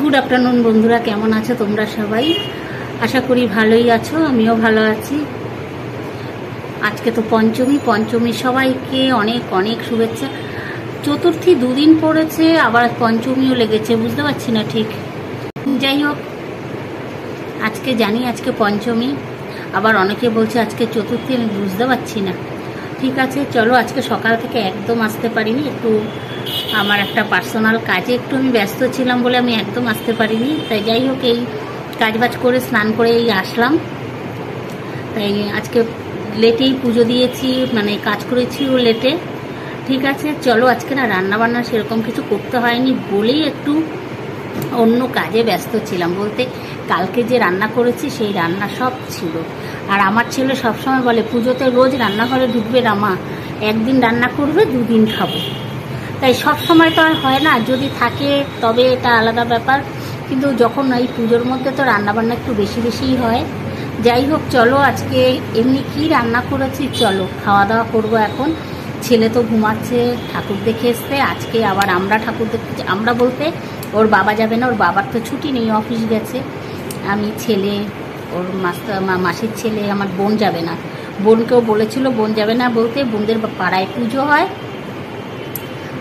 Good afternoon বন্ধুরা, কেমন আছো তোমরা সবাই? আশা করি ভালোই আছো, আমিও ভালো আছি। আজকে তো পঞ্চমী সবাইকে অনেক অনেক শুভেচ্ছা। চতুর্থী দুদিন পড়েছে, আবার পঞ্চমীও লেগেছে, বুঝতে পারছি না ঠিক। যাই হোক, আজকে জানি আজকে পঞ্চমী, আবার অনেকে বলছে আজকে চতুর্থী, আমি বুঝতে পারছি না। ঠিক আছে, চলো। আজকে সকাল থেকে একদম আসতে পারিনি, একটু আমার একটা পার্সোনাল কাজে একটু আমি ব্যস্ত ছিলাম বলে আমি একদম আসতে পারিনি। তাই যাই হোক, এই কাজবাজ করে স্নান করে এই আসলাম। তাই আজকে লেটেই পুজো দিয়েছি, মানে কাজ করেছিও লেটে। ঠিক আছে, চলো। আজকে না রান্নাবান্না সেরকম কিছু করতে হয়নি বলেই একটু অন্য কাজে ব্যস্ত ছিলাম। বলতে কালকে যে রান্না করেছি সেই রান্না সব ছিল। আর আমার ছেলে সবসময় বলে পুজোতে রোজ রান্নাঘরে ঢুকবে না মা, একদিন রান্না করবে দুদিন খাবো। তাই সব সময় তো আর হয় না, যদি থাকে তবে এটা আলাদা ব্যাপার, কিন্তু যখন এই পুজোর মধ্যে তো রান্নাবান্না একটু বেশি বেশিই হয়। যাই হোক, চলো। আজকে এমনি কি রান্না করেছি, চলো খাওয়া দাওয়া করবো এখন। ছেলে তো ঘুমাচ্ছে, ঠাকুর দেখে এসছে। আজকে আবার আমরা ঠাকুর দেখতে, আমরা বলতে ওর বাবা যাবে না, ওর বাবার তো ছুটি নেই, অফিস গেছে। আমি, ছেলে, ওর মাসির ছেলে, আমার বোন যাবে না। বোনকেও বলেছিল, বোন যাবে না বলতে বোনদের পাড়ায় পুজো হয়,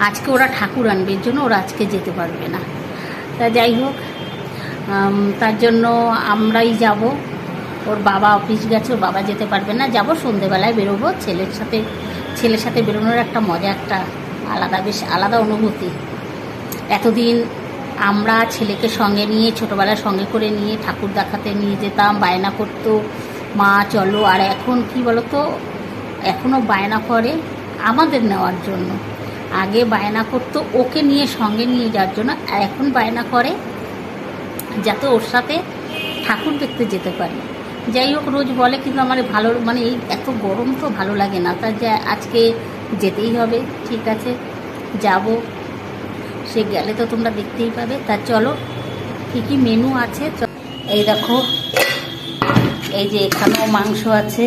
আজকে ওরা ঠাকুর আনবে, এর জন্য ওরা আজকে যেতে পারবে না। তা যাই হোক, তার জন্য আমরাই যাব। ওর বাবা অফিস গেছে, ওর বাবা যেতে পারবে না। যাব সন্ধেবেলায় বেরোবো। ছেলের সাথে বেরোনোর একটা মজা, একটা আলাদা, বেশ আলাদা অনুভূতি। এতদিন আমরা ছেলেকে সঙ্গে নিয়ে, ছোটোবেলায় সঙ্গে করে নিয়ে ঠাকুর দেখাতে নিয়ে যেতাম, বায়না করতো মা চলো। আর এখন কি বলতো, এখনও বায়না করে আমাদের নেওয়ার জন্য। আগে বায়না করতো ওকে নিয়ে, সঙ্গে নিয়ে যাওয়ার জন্য, আর এখন বায়না করে যাতে ওর সাথে ঠাকুর দেখতে যেতে পারি। যাই হোক, রোজ বলে, কিন্তু আমার ভালো, মানে এই এত গরম তো ভালো লাগে না। তা আজকে যেতেই হবে। ঠিক আছে, যাব। সে গেলে তো তোমরা দেখতেই পাবে। তা চলো, কী কী মেনু আছে। এই দেখো, এই যে এখানেও মাংস আছে,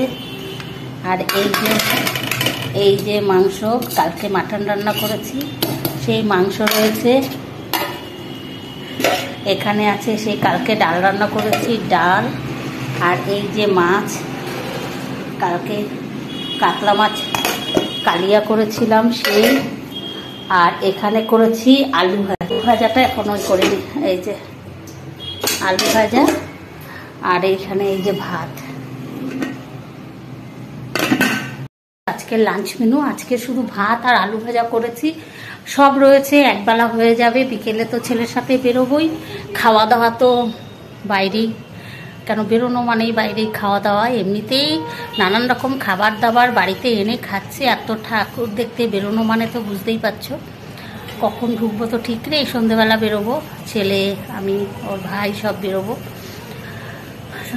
আর এই যে মাংস, কালকে মাটন রান্না করেছি সেই মাংস রয়েছে। এখানে আছে সেই কালকে ডাল রান্না করেছি, ডাল। আর এই যে মাছ, কালকে কাতলা মাছ কালিয়া করেছিলাম সেই। আর এখানে করেছি আলু ভাজাটা এখনো করিনি, এই যে আলু ভাজা। আর এইখানে এই যে ভাত। আজকে লাঞ্চ মেনু, আজকে শুধু ভাত আর আলু ভাজা করেছি, সব রয়েছে, একবেলা হয়ে যাবে। বিকেলে তো ছেলের সাথে বেরোবই, খাওয়া দাওয়া তো বাইরেই, কেন বেরোনো মানেই বাইরেই খাওয়া দাওয়া। এমনিতেই নানান রকম খাবার দাবার বাড়িতে এনে খাচ্ছে, এত ঠাকুর দেখতে বেরোনো মানে তো বুঝতেই পারছো কখন ঢুকবো তো ঠিক নেই। সন্ধেবেলা বেরোবো, ছেলে, আমি, ওর ভাই সব বেরোবো।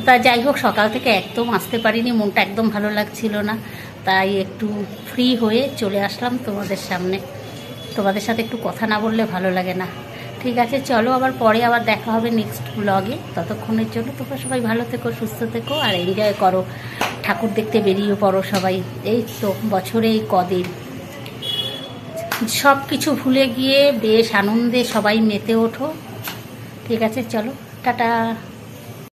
তা যাই হোক, সকাল থেকে একদম আসতে পারিনি, মনটা একদম ভালো লাগছিল না, তাই একটু ফ্রি হয়ে চলে আসলাম তোমাদের সামনে। তোমাদের সাথে একটু কথা না বললে ভালো লাগে না। ঠিক আছে, চলো, আবার পরে আবার দেখা হবে নেক্সট ব্লগে। ততক্ষণের জন্য তোমরা সবাই ভালো থেকো, সুস্থ থেকো, আর এনজয় করো। ঠাকুর দেখতে বেরিয়ে পড়ো সবাই। এই তো বছরে এই কদিন সব কিছু ভুলে গিয়ে বেশ আনন্দে সবাই মেতে ওঠো। ঠিক আছে, চলো, টাটা।